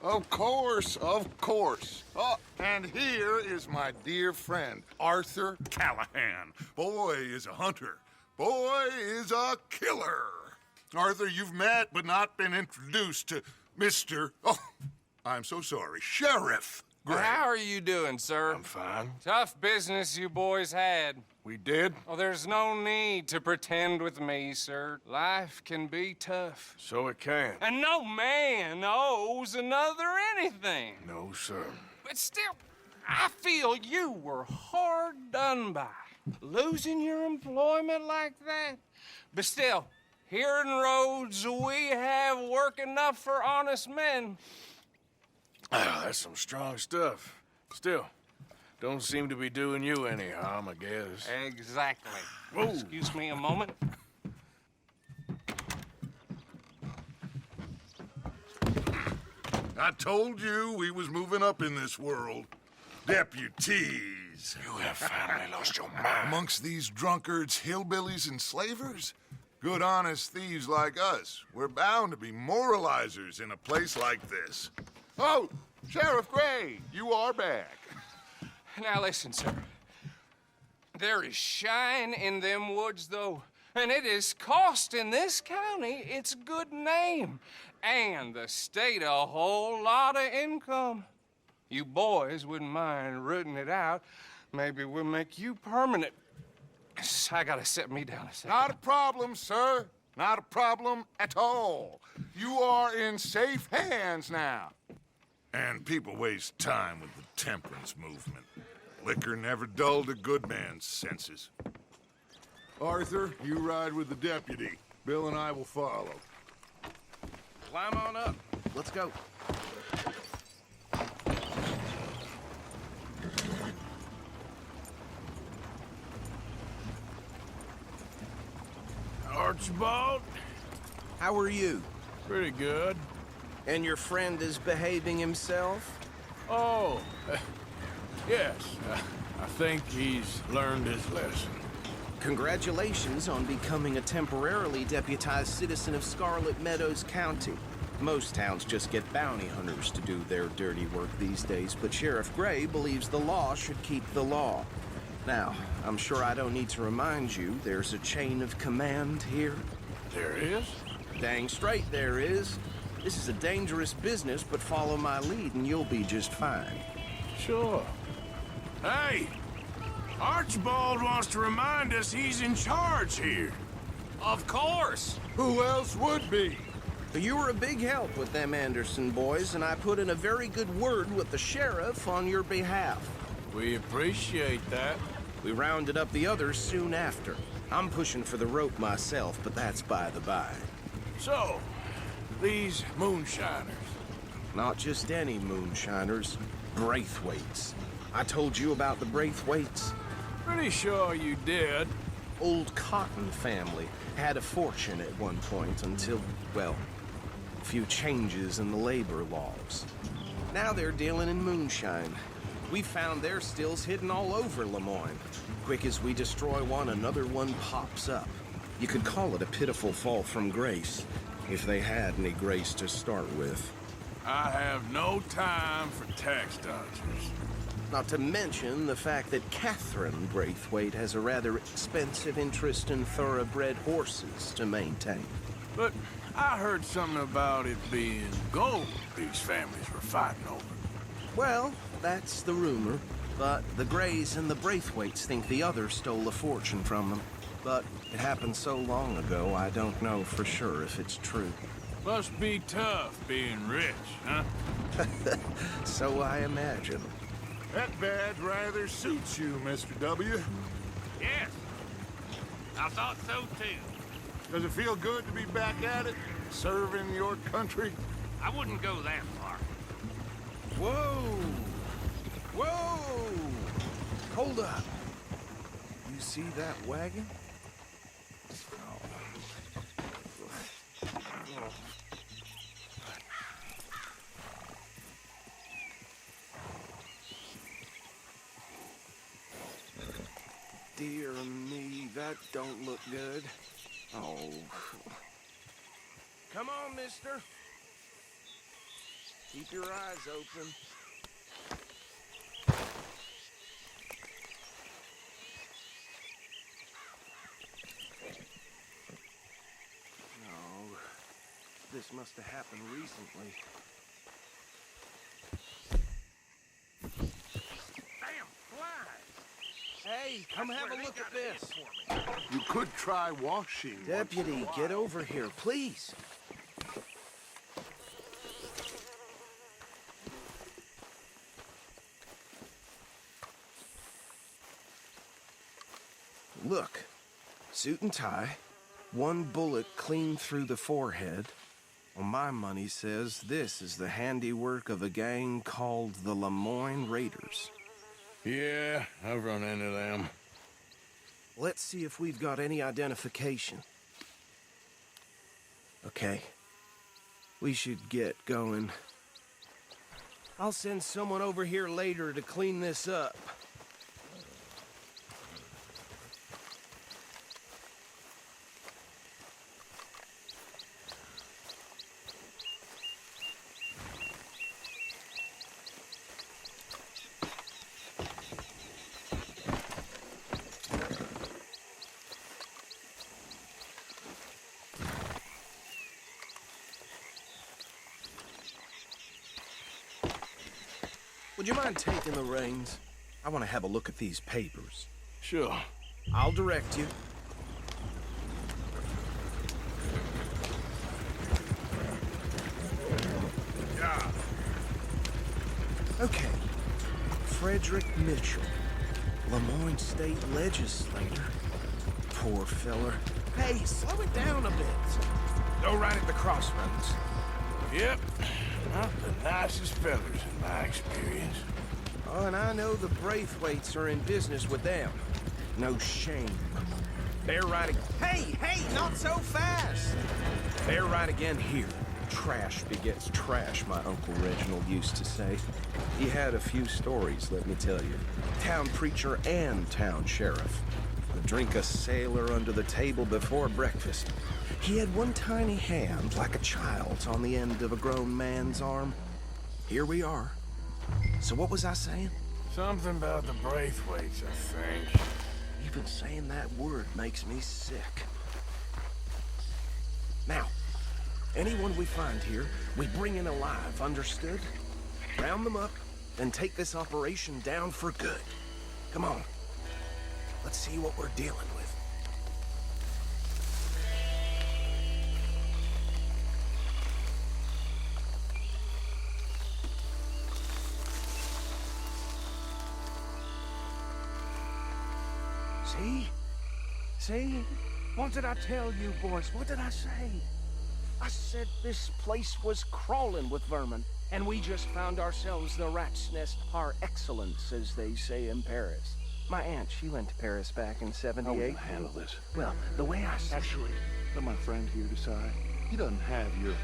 Of course, of course. Oh, and here is my dear friend, Arthur Callahan. Boy is a hunter. Boy is a killer. Arthur, you've met but not been introduced to Mr. Oh, I'm so sorry, Sheriff Gray. How are you doing, sir? I'm fine. Tough business you boys had. We did? Oh, there's no need to pretend with me, sir. Life can be tough. So it can. And no man owes another anything. No, sir. But still, I feel you were hard done by. Losing your employment like that. But still, here in Rhodes, we have work enough for honest men. That's some strong stuff. Still, don't seem to be doing you any harm, I guess. Exactly. Whoa. Excuse me a moment. I told you we was moving up in this world. Deputies. You have finally lost your mind. Amongst these drunkards, hillbillies, and slavers? Good, honest thieves like us. We're bound to be moralizers in a place like this. Oh, Sheriff Gray, you are back. Now listen, sir. There is shine in them woods, though. And it is costing this county its good name. And the state a whole lot of income. You boys wouldn't mind rooting it out. Maybe we'll make you permanent. I gotta set me down a second. Not a problem, sir. Not a problem at all. You are in safe hands now. And people waste time with the temperance movement. Liquor never dulled a good man's senses. Arthur, you ride with the deputy. Bill and I will follow. Climb on up. Let's go. Archibald? How are you? Pretty good. And your friend is behaving himself? Oh, yes. I think he's learned his lesson. Congratulations on becoming a temporarily deputized citizen of Scarlet Meadows County. Most towns just get bounty hunters to do their dirty work these days, but Sheriff Gray believes the law should keep the law. Now, I'm sure I don't need to remind you, there's a chain of command here. There is? Dang straight there is. This is a dangerous business, but follow my lead and you'll be just fine. Sure. Hey! Archibald wants to remind us he's in charge here. Of course. Who else would be? You were a big help with them Anderson boys, and I put in a very good word with the sheriff on your behalf. We appreciate that. We rounded up the others soon after. I'm pushing for the rope myself, but that's by the by. So, these moonshiners. Not just any moonshiners, Braithwaites. I told you about the Braithwaites. Pretty sure you did. Old Cotton family had a fortune at one point until, well, a few changes in the labor laws. Now they're dealing in moonshine. We found their stills hidden all over Lemoyne. Quick as we destroy one, another one pops up. You could call it a pitiful fall from grace, if they had any grace to start with. I have no time for tax dodgers. Not to mention the fact that Catherine Braithwaite has a rather expensive interest in thoroughbred horses to maintain. But I heard something about it being gold these families were fighting over. Well, that's the rumor. But the Grays and the Braithwaites think the other stole a fortune from them. But it happened so long ago, I don't know for sure if it's true. Must be tough being rich, huh? So I imagine. That badge rather suits you, Mr. W. Yes. I thought so, too. Does it feel good to be back at it, serving your country? I wouldn't go that far. Whoa! Whoa! Hold up. You see that wagon? Dear me, that don't look good. Oh. Come on, mister. Keep your eyes open. No, this must have happened recently. Damn flies! Hey, come have a look at this. You could try washing. Deputy, get over here, please. Look, suit and tie, one bullet clean through the forehead. Well, my money says this is the handiwork of a gang called the Lemoyne Raiders. Yeah, I've run into them. Let's see if we've got any identification. Okay. We should get going. I'll send someone over here later to clean this up. Would you mind taking the reins? I want to have a look at these papers. Sure. I'll direct you. Yeah. Okay. Frederick Mitchell, Lemoyne State Legislator. Poor feller. Hey, slow it down a bit. Go right at the crossroads. Yep. Not the nicest fellers in my experience. Oh, and I know the Braithwaites are in business with them. No shame. They're right again. Hey, not so fast! They're right again here. Trash begets trash, my Uncle Reginald used to say. He had a few stories, let me tell you. Town preacher and town sheriff. Would drink a sailor under the table before breakfast. He had one tiny hand, like a child's, on the end of a grown man's arm. Here we are. So what was I saying? Something about the Braithwaites, I think. Even saying that word makes me sick. Now, anyone we find here, we bring in alive, understood? Round them up, and take this operation down for good. Come on. Let's see what we're dealing with. See? What did I tell you, boys? What did I say? I said this place was crawling with vermin, and we just found ourselves the rat's nest par excellence, as they say in Paris. My aunt, she went to Paris back in '78. I will handle this. Well, the way I said... Actually, let my friend here decide. He doesn't have your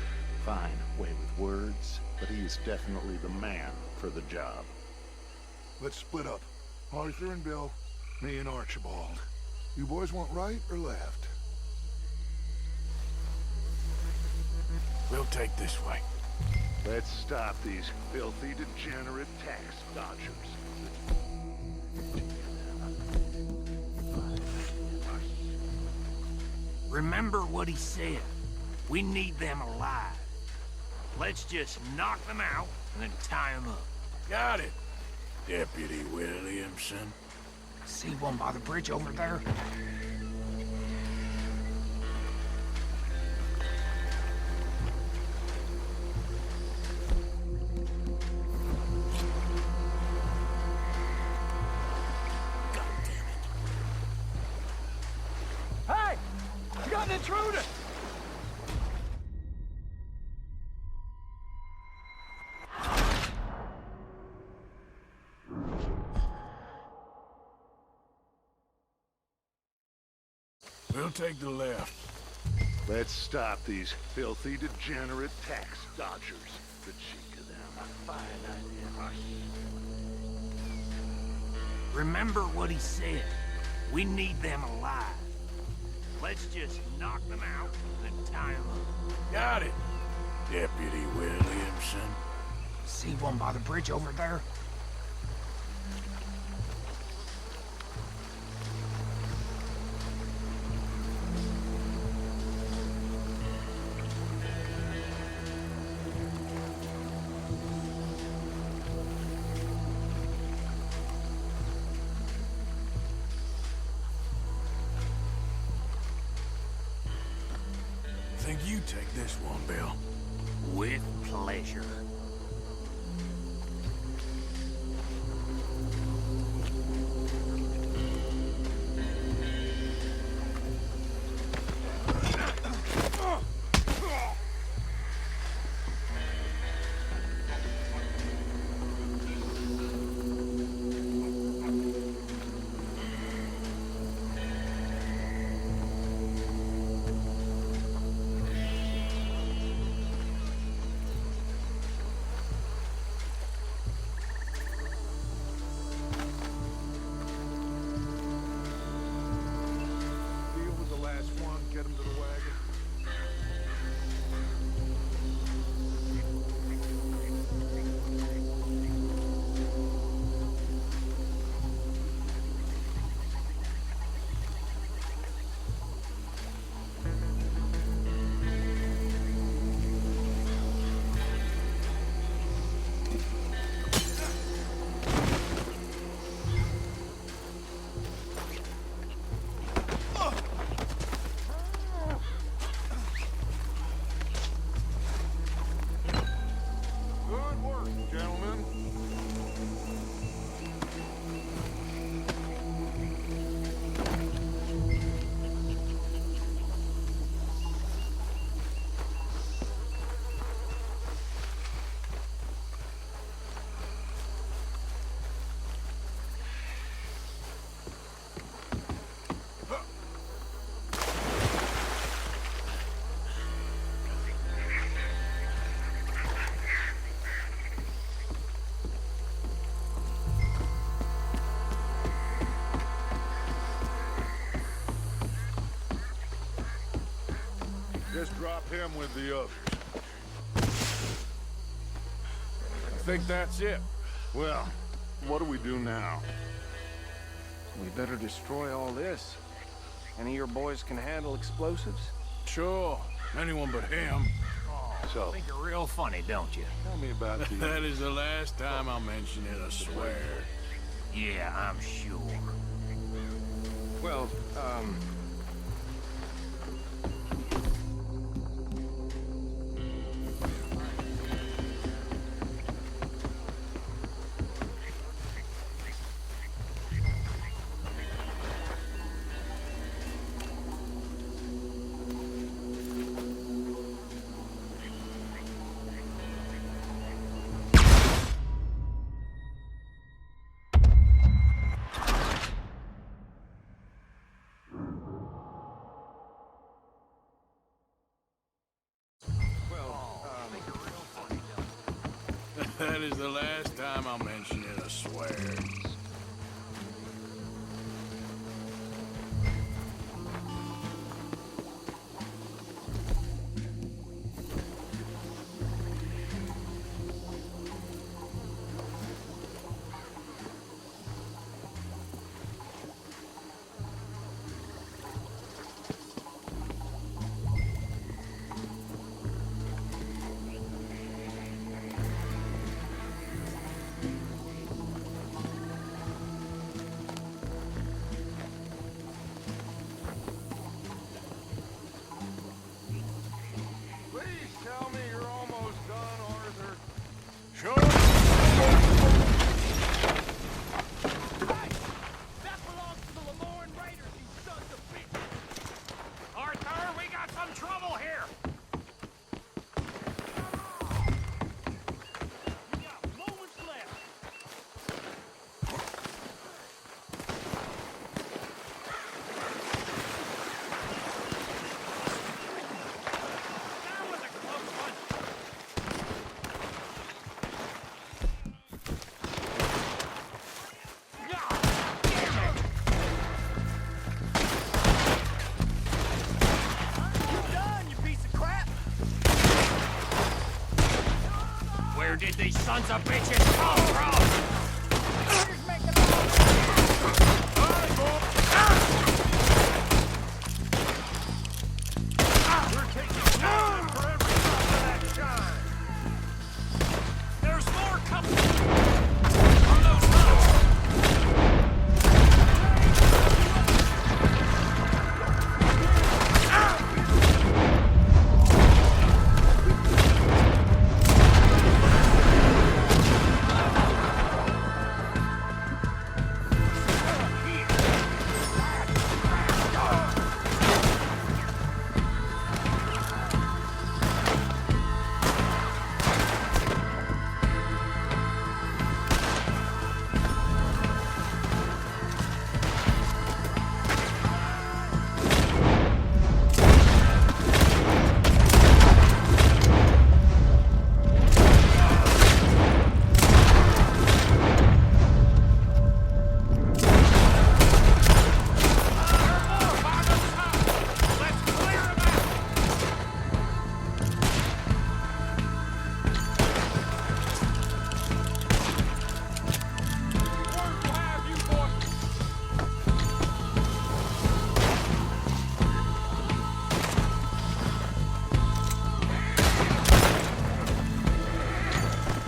fine way with words, but he is definitely the man for the job. Let's split up. Arthur and Bill, me and Archibald. You boys want right or left? We'll take this way. Let's stop these filthy, degenerate tax dodgers. Remember what he said. We need them alive. Let's just knock them out and then tie them up. Got it, Deputy Williamson. See one by the bridge over there? Hey! You got an intruder! We'll take the left. Let's stop these filthy, degenerate tax dodgers. The cheek of them. Fine idea. Remember what he said. We need them alive. Let's just knock them out and then tie them up. Got it, Deputy Williamson. See one by the bridge over there? Think you take this one, Bill. With pleasure. Deal with the last one, get him to the wagon. Good work, gentlemen. Just drop him with the others. I think that's it. Well, what do we do now? We better destroy all this. Any of your boys can handle explosives? Sure. Anyone but him. So, Think you're real funny, don't you? tell me about the... That is the last time I'll mention it, I swear. Yeah, I'm sure. Well, That is the last time I'll mention it, I swear. Please tell me you're almost done, Arthur. Sure. That belongs to the Lamorne Raiders, you sons of bitches! Arthur, we got some trouble here! We got moments left! That was a close one! did these sons of bitches come from? We're taking time for every drop of that shine. There's more coming from those huts.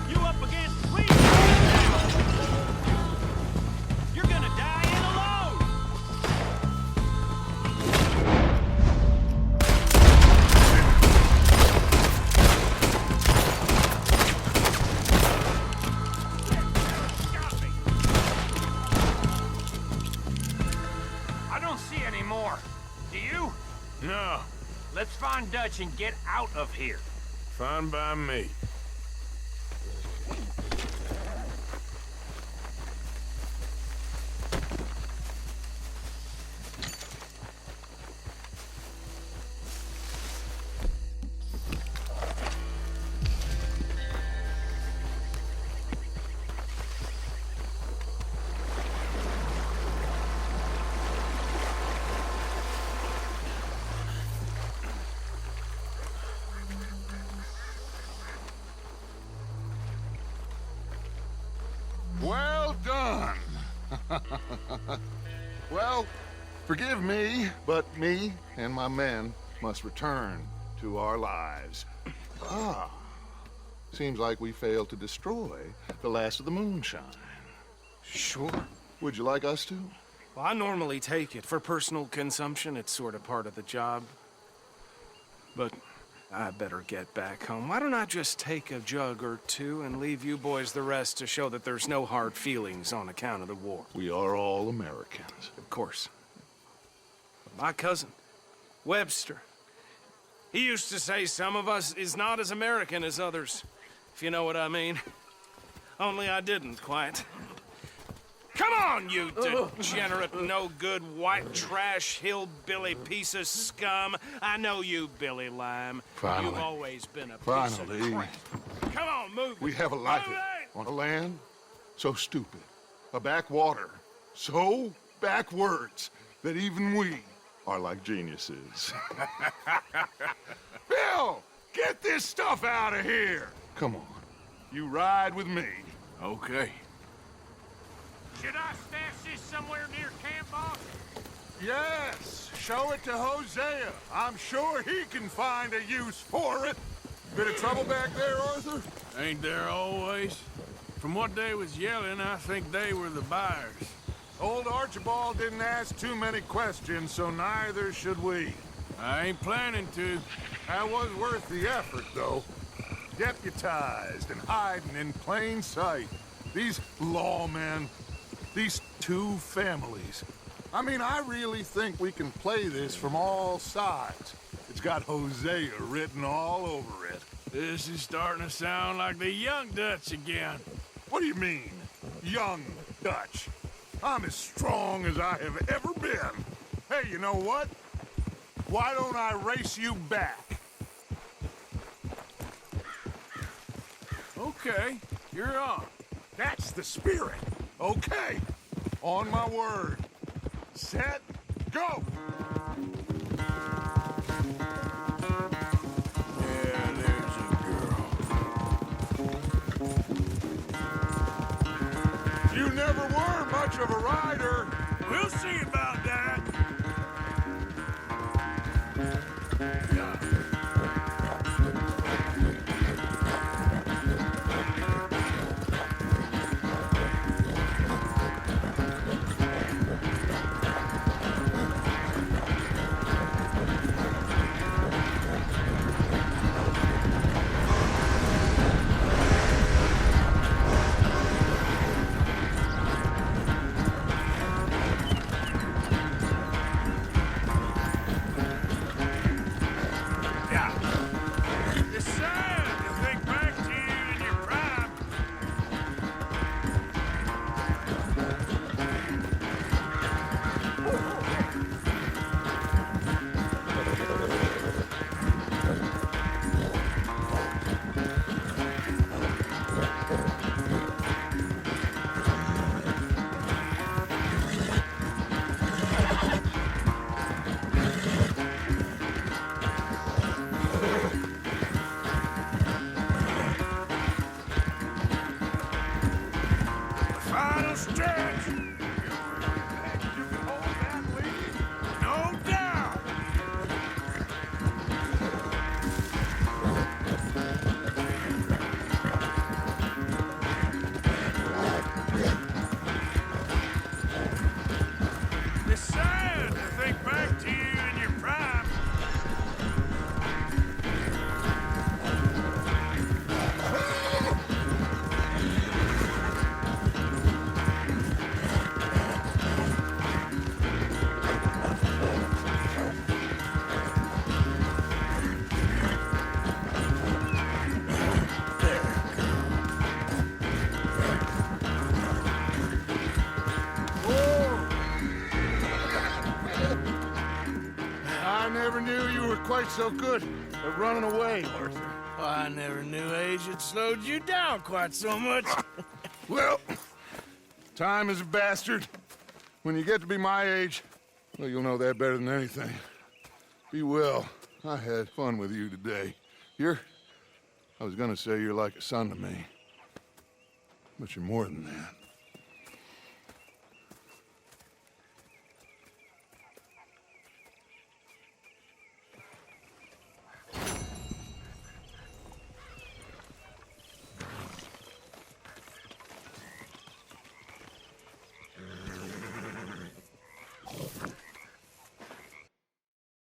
You up against me? You're gonna die in alone. I don't see any more. Do you? No, Let's find Dutch and get out of here. fine by me. Well done. Well, forgive me, but me and my men must return to our lives. Seems like we failed to destroy the last of the moonshine. Sure. Would you like us to? Well, I normally take it. For personal consumption, it's sort of part of the job. But I better get back home. Why don't I just take a jug or two and leave you boys the rest to show that there's no hard feelings on account of the war? We are all Americans. Of course. My cousin, Webster, he used to say some of us is not as American as others, if you know what I mean. Only I didn't quite. Come on, you degenerate, no-good, white trash, hillbilly piece of scum. I know you, Billy Lime. Finally. You've always been a piece Finally. of crap. Come on, move it. We have a life Move it! on a land so stupid, a backwater so backwards that even we are like geniuses. Bill, get this stuff out of here. Come on, you ride with me. Okay. Should I stash this somewhere near camp, boss? Yes, show it to Hosea. I'm sure he can find a use for it. Bit of trouble back there, Arthur? Ain't there always? From what they was yelling, I think they were the buyers. Old Archibald didn't ask too many questions, so neither should we. I ain't planning to. That was worth the effort, though. Deputized and hiding in plain sight. These lawmen, these two families. I mean, I really think we can play this from all sides. It's got Hosea written all over it. This is starting to sound like the young Dutch again. What do you mean, young Dutch? I'm as strong as I have ever been. Hey, you know what? Why don't I race you back? Okay, you're on. That's the spirit. Okay. On my word. Set, go! Yeah, there's a girl. of a rider. We'll see about that. Yes, sir. You'll think back to you in your prime. Final stretch. No doubt. It's sad to think back to you in your prime. I never knew you were quite so good at running away, Arthur. Well, I never knew age had slowed you down quite so much. Well, time is a bastard. When you get to be my age, well, you'll know that better than anything. Be well. I had fun with you today. I was gonna say you're like a son to me. But you're more than that.